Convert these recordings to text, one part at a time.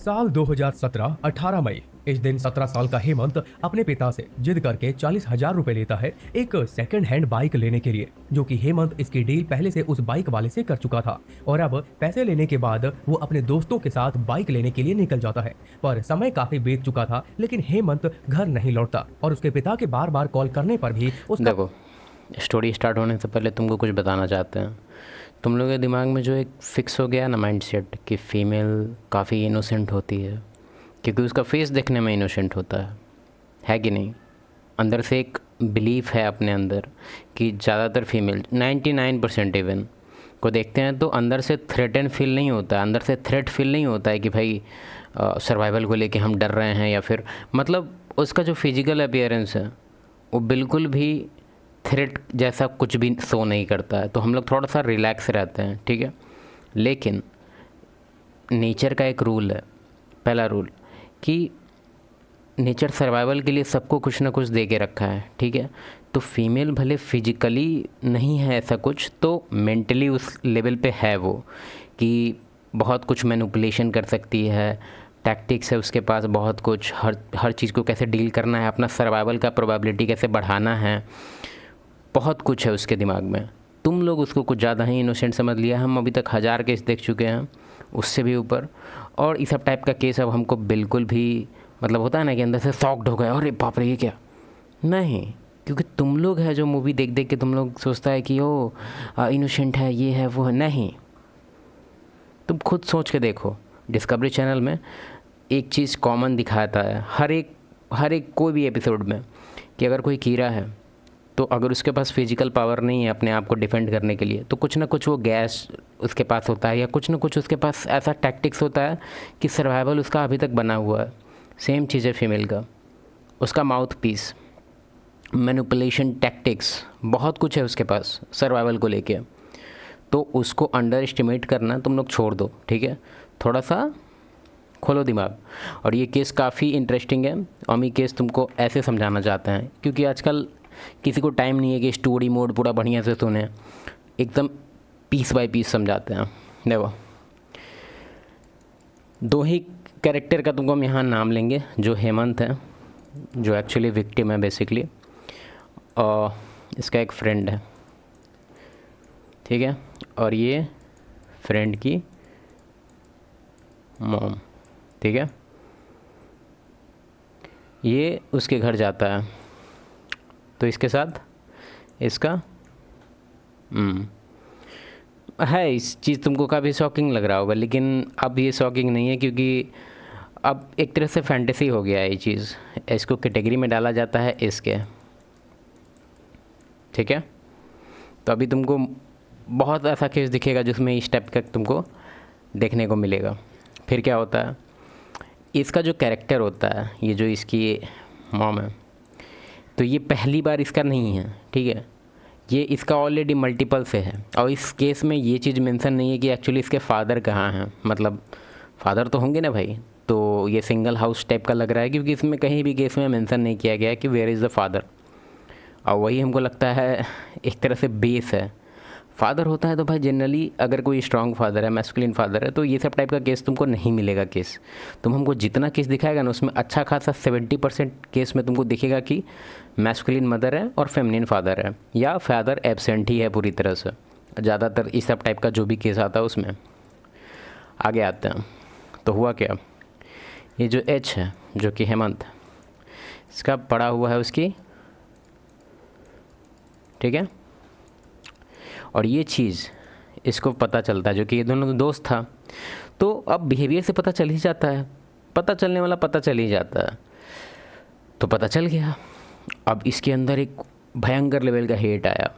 साल 2017 18 मई। इस दिन 17 साल का हेमंत अपने पिता से जिद करके 40,000 रुपए लेता है एक सेकंड हैंड बाइक लेने के लिए, जो कि हेमंत इसकी डील पहले से उस बाइक वाले से कर चुका था। और अब पैसे लेने के बाद वो अपने दोस्तों के साथ बाइक लेने के लिए निकल जाता है। पर समय काफी बीत चुका था, लेकिन हेमंत घर नहीं लौटता और उसके पिता के बार बार कॉल करने पर भी उसका देखो, स्टोरी स्टार्ट होने से पहले तुमको कुछ बताना चाहते हैं। तुम लोगों के दिमाग में जो एक फिक्स हो गया ना माइंडसेट कि फ़ीमेल काफ़ी इनोसेंट होती है, क्योंकि उसका फेस देखने में इनोसेंट होता है कि नहीं। अंदर से एक बिलीफ है अपने अंदर कि ज़्यादातर फीमेल 99% इवन को देखते हैं तो अंदर से थ्रेटन फील नहीं होता है, अंदर से थ्रेट फील नहीं होता है कि भाई सर्वाइवल को लेके हम डर रहे हैं, या फिर मतलब उसका जो फिजिकल अपीयरेंस है वो बिल्कुल भी थ्रेट जैसा कुछ भी शो नहीं करता है। तो हम लोग थोड़ा सा रिलैक्स रहते हैं, ठीक है। लेकिन नेचर का एक रूल है, पहला रूल, कि नेचर सर्वाइवल के लिए सबको कुछ ना कुछ दे के रखा है, ठीक है। तो फीमेल भले फिजिकली नहीं है ऐसा कुछ, तो मेंटली उस लेवल पे है वो, कि बहुत कुछ मैनिपुलेशन कर सकती है, टैक्टिक्स है उसके पास बहुत कुछ, हर चीज़ को कैसे डील करना है, अपना सर्वाइवल का प्रोबेबिलिटी कैसे बढ़ाना है, बहुत कुछ है उसके दिमाग में। तुम लोग उसको कुछ ज़्यादा ही इनोसेंट समझ लिया। हम अभी तक 1000 केस देख चुके हैं, उससे भी ऊपर, और इस सब टाइप का केस अब हमको बिल्कुल भी मतलब होता है ना कि अंदर से शॉक्ड हो गए, अरे बाप रे ये क्या। नहीं, क्योंकि तुम लोग है जो मूवी देख देख के तुम लोग सोचता है कि ओ इनोसेंट है, ये है वो है। नहीं, तुम खुद सोच के देखो। डिस्कवरी चैनल में एक चीज़ कॉमन दिखाता है हर एक कोई भी एपिसोड में, कि अगर कोई कीड़ा है तो अगर उसके पास फिजिकल पावर नहीं है अपने आप को डिफेंड करने के लिए, तो कुछ ना कुछ वो गैस उसके पास होता है, या कुछ ना कुछ उसके पास ऐसा टैक्टिक्स होता है कि सर्वाइवल उसका अभी तक बना हुआ है। सेम चीज़ है फीमेल का, उसका माउथ पीस, मैनिपुलेशन टैक्टिक्स, बहुत कुछ है उसके पास सर्वाइवल को लेके। तो उसको अंडर एस्टिमेट करना तुम लोग छोड़ दो, ठीक है। थोड़ा सा खोलो दिमाग। और ये केस काफ़ी इंटरेस्टिंग है। हम ये केस तुमको ऐसे समझाना चाहते हैं क्योंकि आजकल किसी को टाइम नहीं है कि स्टोरी मोड पूरा बढ़िया से सुने, एकदम पीस बाय पीस समझाते हैं। देखो, दो ही कैरेक्टर का तुमको हम यहाँ नाम लेंगे, जो हेमंत है, जो एक्चुअली विक्टिम है बेसिकली, और इसका एक फ्रेंड है, ठीक है। और ये फ्रेंड की मॉम, ठीक है। ये उसके घर जाता है, तो इसके साथ इसका है। इस चीज़ तुमको काफ़ी शॉकिंग लग रहा होगा, लेकिन अब ये शॉकिंग नहीं है, क्योंकि अब एक तरह से फैंटेसी हो गया है ये चीज़। इसको कैटेगरी में डाला जाता है इसके, ठीक है। तो अभी तुमको बहुत ऐसा केस दिखेगा जिसमें इस टाइप का तुमको देखने को मिलेगा। फिर क्या होता है, इसका जो कैरेक्टर होता है, ये जो इसकी मॉम है, तो ये पहली बार इसका नहीं है, ठीक है। ये इसका ऑलरेडी मल्टीपल से है। और इस केस में ये चीज़ मेंशन नहीं है कि एक्चुअली इसके फादर कहाँ हैं, मतलब फादर तो होंगे ना भाई। तो ये सिंगल हाउस टाइप का लग रहा है, क्योंकि इसमें कहीं भी केस में मेंशन नहीं किया गया है कि वेयर इज़ द फादर। और वही हमको लगता है एक तरह से बेस है। फादर होता है तो भाई जनरली अगर कोई स्ट्रॉन्ग फादर है, मैस्कुलिन फादर है, तो ये सब टाइप का केस तुमको नहीं मिलेगा। केस तुम हमको जितना केस दिखाएगा ना, उसमें अच्छा खासा 70% केस में तुमको दिखेगा कि मैस्कुलिन मदर है और फेमिनिन फादर है, या फादर एब्सेंट ही है पूरी तरह से। ज़्यादातर इस सब टाइप का जो भी केस आता है उसमें। आगे आते हैं, तो हुआ क्या, ये जो एच है, जो कि हेमंत, इसका पड़ा हुआ है उसकी, ठीक है। और ये चीज़ इसको पता चलता है, जो कि ये दोनों दोस्त था, तो अब बिहेवियर से पता चल ही जाता है, पता चलने वाला पता चल ही जाता है। तो पता चल गया, अब इसके अंदर एक भयंकर लेवल का हेट आया।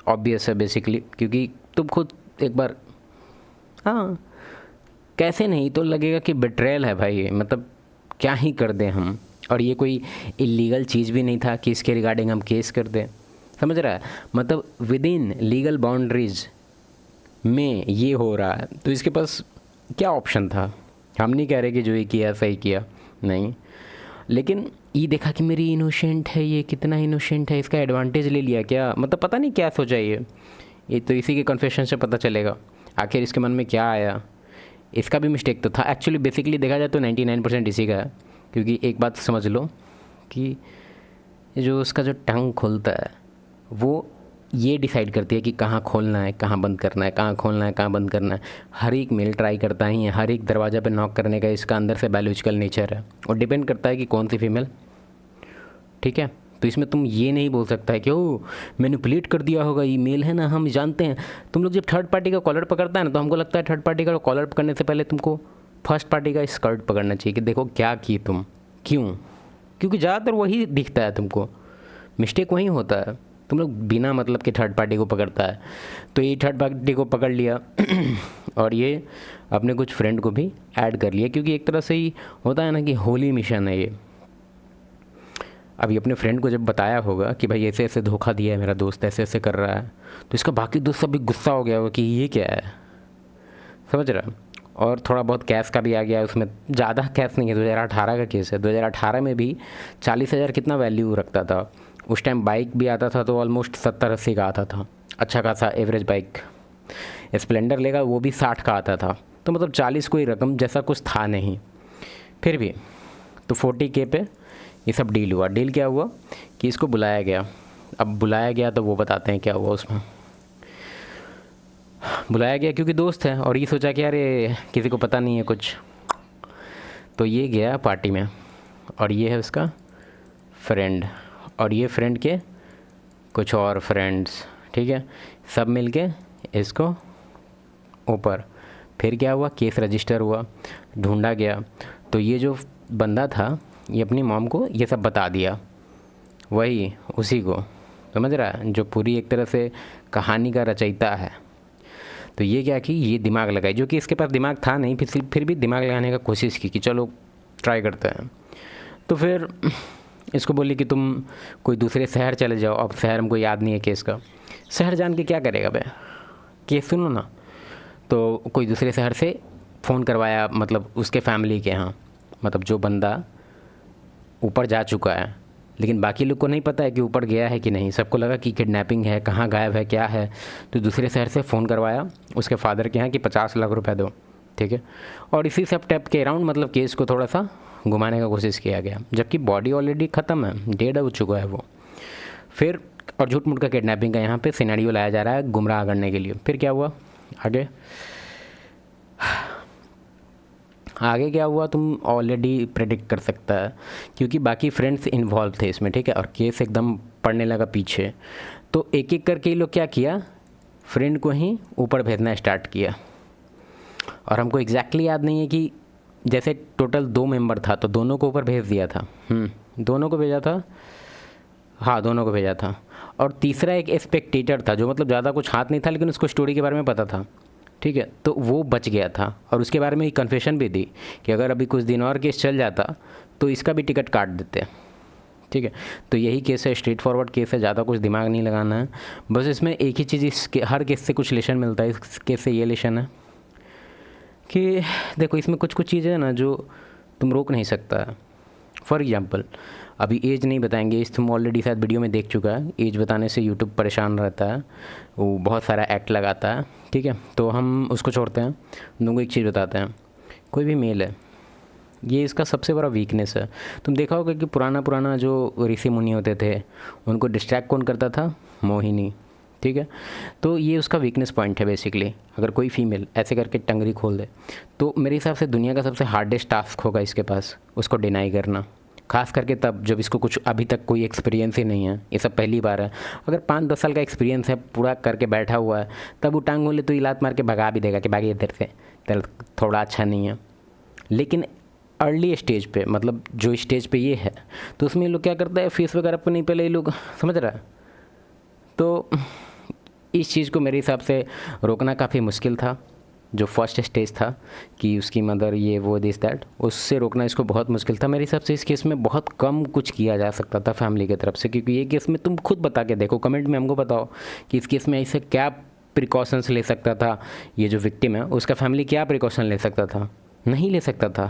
ऑब्वियस है बेसिकली, क्योंकि तुम खुद एक बार, हाँ कैसे नहीं तो लगेगा कि बेट्रेयल है भाई, मतलब क्या ही कर दें हम। और ये कोई इलीगल चीज़ भी नहीं था कि इसके रिगार्डिंग हम केस कर दें, समझ रहा है। मतलब विद इन लीगल बाउंड्रीज में ये हो रहा है, तो इसके पास क्या ऑप्शन था। हम नहीं कह रहे कि जो ये किया सही किया, नहीं, लेकिन ये देखा कि मेरी इनोसेंट है, ये कितना इनोसेंट है, इसका एडवांटेज ले लिया क्या, मतलब पता नहीं क्या सोचा ये तो इसी के कन्फेशन से पता चलेगा आखिर इसके मन में क्या आया इसका भी मिस्टेक तो था एक्चुअली। बेसिकली देखा जाए तो 99% इसी का है, क्योंकि एक बात समझ लो कि जो उसका जो टंग खुलता है वो ये डिसाइड करती है कि कहाँ खोलना है, कहाँ बंद करना है, कहाँ खोलना है, कहाँ बंद करना है। हर एक मेल ट्राई करता ही है, हर एक दरवाज़ा पे नॉक करने का इसका अंदर से बायोलॉजिकल नेचर है, और डिपेंड करता है कि कौन सी फीमेल। ठीक है, तो इसमें तुम ये नहीं बोल सकता है कि ओ मैनिपुलेट कर दिया होगा, ये मेल है ना, हम जानते हैं। तुम लोग जब थर्ड पार्टी का कॉलर पकड़ता है ना, तो हमको लगता है थर्ड पार्टी का कॉलर पकड़ने से पहले तुमको फर्स्ट पार्टी का स्कर्ट पकड़ना चाहिए कि देखो क्या की तुम, क्यों, क्योंकि ज़्यादातर वही दिखता है तुमको, मिस्टेक वही होता है। तुम लोग बिना मतलब के थर्ड पार्टी को पकड़ता है, तो ये थर्ड पार्टी को पकड़ लिया और ये अपने कुछ फ्रेंड को भी ऐड कर लिया, क्योंकि एक तरह से ही होता है ना कि होली मिशन है ये। अभी अपने फ्रेंड को जब बताया होगा कि भाई ऐसे ऐसे धोखा दिया है मेरा दोस्त, ऐसे ऐसे कर रहा है, तो इसका बाकी दोस्त सब भी गुस्सा हो गया होगा कि ये क्या है, समझ रहा। और थोड़ा बहुत कैश का भी आ गया उसमें, ज़्यादा कैश नहीं है, 2018 का केस है। 2018 में भी 40,000 कितना वैल्यू रखता था उस टाइम। बाइक भी आता था तो ऑलमोस्ट 70-80 का आता था, अच्छा खासा एवरेज बाइक। स्प्लेंडर लेगा वो भी 60 का आता था, तो मतलब 40 कोई रकम जैसा कुछ था नहीं। फिर भी तो 40K पे ये सब डील हुआ। डील क्या हुआ कि इसको बुलाया गया। अब बुलाया गया तो वो बताते हैं क्या हुआ उसमें। बुलाया गया क्योंकि दोस्त है, और ये सोचा कि अरे किसी को पता नहीं है कुछ, तो ये गया पार्टी में, और ये है उसका फ्रेंड, और ये फ्रेंड के कुछ और फ्रेंड्स, ठीक है, सब मिलके इसको ऊपर। फिर क्या हुआ, केस रजिस्टर हुआ, ढूंढा गया, तो ये जो बंदा था ये अपनी मॉम को ये सब बता दिया, वही उसी को, समझ रहा है, जो पूरी एक तरह से कहानी का रचयिता है। तो ये क्या कि ये दिमाग लगाई, जो कि इसके पास दिमाग था नहीं, फिर भी दिमाग लगाने का कोशिश की कि चलो ट्राई करते हैं। तो फिर इसको बोली कि तुम कोई दूसरे शहर चले जाओ। अब शहर हमको याद नहीं है केस का, शहर जान के क्या करेगा बे, केस सुनो ना। तो कोई दूसरे शहर से फ़ोन करवाया, मतलब उसके फैमिली के यहाँ, मतलब जो बंदा ऊपर जा चुका है, लेकिन बाकी लोग को नहीं पता है कि ऊपर गया है कि नहीं। सबको लगा कि किडनैपिंग है, कहाँ गायब है, क्या है। तो दूसरे शहर से फ़ोन करवाया उसके फादर के यहाँ कि 50 लाख रुपए दो, ठीक है। और इसी सब टैप के अराउंड मतलब केस को थोड़ा सा घुमाने का कोशिश किया गया, जबकि बॉडी ऑलरेडी ख़त्म है, डेड हो चुका है वो। फिर और झूठ मूठ का किडनैपिंग का यहाँ पे सिनेरियो लाया जा रहा है गुमराह करने के लिए। फिर क्या हुआ आगे, आगे क्या हुआ तुम ऑलरेडी प्रेडिक्ट कर सकता है, क्योंकि बाकी फ्रेंड्स इन्वॉल्व थे इसमें, ठीक है। और केस एकदम पड़ने लगा पीछे, तो एक एक करके ये लोग क्या किया, फ्रेंड को ही ऊपर भेजना स्टार्ट किया। और हमको एग्जैक्टली याद नहीं है कि जैसे टोटल 2 मेंबर था तो दोनों को ऊपर भेज दिया था, दोनों को भेजा था, हाँ दोनों को भेजा था। और तीसरा एक स्पेक्टेटर था जो मतलब ज़्यादा कुछ हाथ नहीं था, लेकिन उसको स्टोरी के बारे में पता था, ठीक है, तो वो बच गया था। और उसके बारे में कन्फेशन भी दी कि अगर अभी कुछ दिन और केस चल जाता तो इसका भी टिकट काट देते, ठीक है। तो यही केस है, स्ट्रेट फॉरवर्ड केस है, ज़्यादा कुछ दिमाग नहीं लगाना है। बस इसमें एक ही चीज़, इसके हर केस से कुछ लेशन मिलता है। इस केस से ये लेशन है कि देखो इसमें कुछ कुछ चीज़ें हैं ना जो तुम रोक नहीं सकता है। फॉर एग्जांपल अभी एज नहीं बताएंगे, एज तुम ऑलरेडी शायद वीडियो में देख चुका है। एज बताने से यूट्यूब परेशान रहता है, वो बहुत सारा एक्ट लगाता है, ठीक है। तो हम उसको छोड़ते हैं, तुमको एक चीज़ बताते हैं। कोई भी मेल है, ये इसका सबसे बड़ा वीकनेस है। तुम देखा होगा कि पुराना जो ऋषि मुनि होते थे उनको डिस्ट्रैक्ट कौन करता था, मोहिनी, ठीक है। तो ये उसका वीकनेस पॉइंट है बेसिकली। अगर कोई फीमेल ऐसे करके टंगरी खोल दे तो मेरे हिसाब से दुनिया का सबसे हार्डेस्ट टास्क होगा इसके पास, उसको डिनाई करना। खास करके तब जब इसको कुछ अभी तक कोई एक्सपीरियंस ही नहीं है, ये सब पहली बार है। अगर 5-10 साल का एक्सपीरियंस है, पूरा करके बैठा हुआ है, तब वो टांग बोले तो इलात मार के भगा भी देगा कि भागी इधर से, तेरा थोड़ा अच्छा नहीं है। लेकिन अर्ली स्टेज पे, मतलब जो स्टेज पे ये है, तो उसमें ये लोग क्या करता है, फीस वगैरह पर नहीं, पहले ये लोग, समझ रहा है। तो इस चीज़ को मेरे हिसाब से रोकना काफ़ी मुश्किल था। जो फर्स्ट स्टेज था कि उसकी मदर ये वो दिस दैट, उससे रोकना इसको बहुत मुश्किल था। मेरे हिसाब से इस केस में बहुत कम कुछ किया जा सकता था फैमिली की तरफ से, क्योंकि ये केस में तुम खुद बता के देखो, कमेंट में हमको बताओ कि इस केस में ऐसे क्या प्रिकॉशंस ले सकता था ये जो विक्टिम है, उसका फैमिली क्या प्रिकॉशन ले सकता था। नहीं ले सकता था।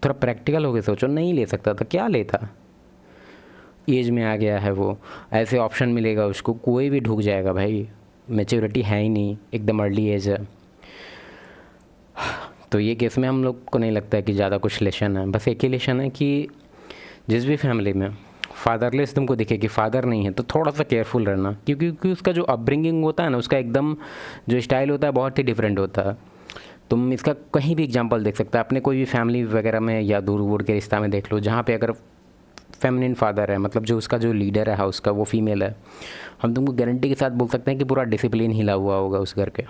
थोड़ा प्रैक्टिकल हो गया सोचो, नहीं ले सकता था, क्या लेता। एज में आ गया है वो, ऐसे ऑप्शन मिलेगा उसको, कोई भी ढुक जाएगा भाई, मैच्योरिटी है ही नहीं, एकदम अर्ली एज है। तो ये केस में हम लोग को नहीं लगता है कि ज़्यादा कुछ लेशन है। बस एक ही लेशन है कि जिस भी फैमिली में फादरलेस तुमको दिखे कि फादर नहीं है, तो थोड़ा सा केयरफुल रहना, क्योंकि उसका जो अपब्रिंगिंग होता है ना, उसका एकदम जो स्टाइल होता है बहुत ही डिफरेंट होता है। तुम इसका कहीं भी एग्जांपल देख सकते हो, अपने कोई भी फैमिली वगैरह में या दूर वूर के रिश्ता में देख लो, जहाँ पे अगर फेमिनिन फादर है, मतलब जो उसका जो लीडर है हाउस का वो फीमेल है, हम तुमको गारंटी के साथ बोल सकते हैं कि पूरा डिसिप्लिन हिला हुआ होगा उस घर के।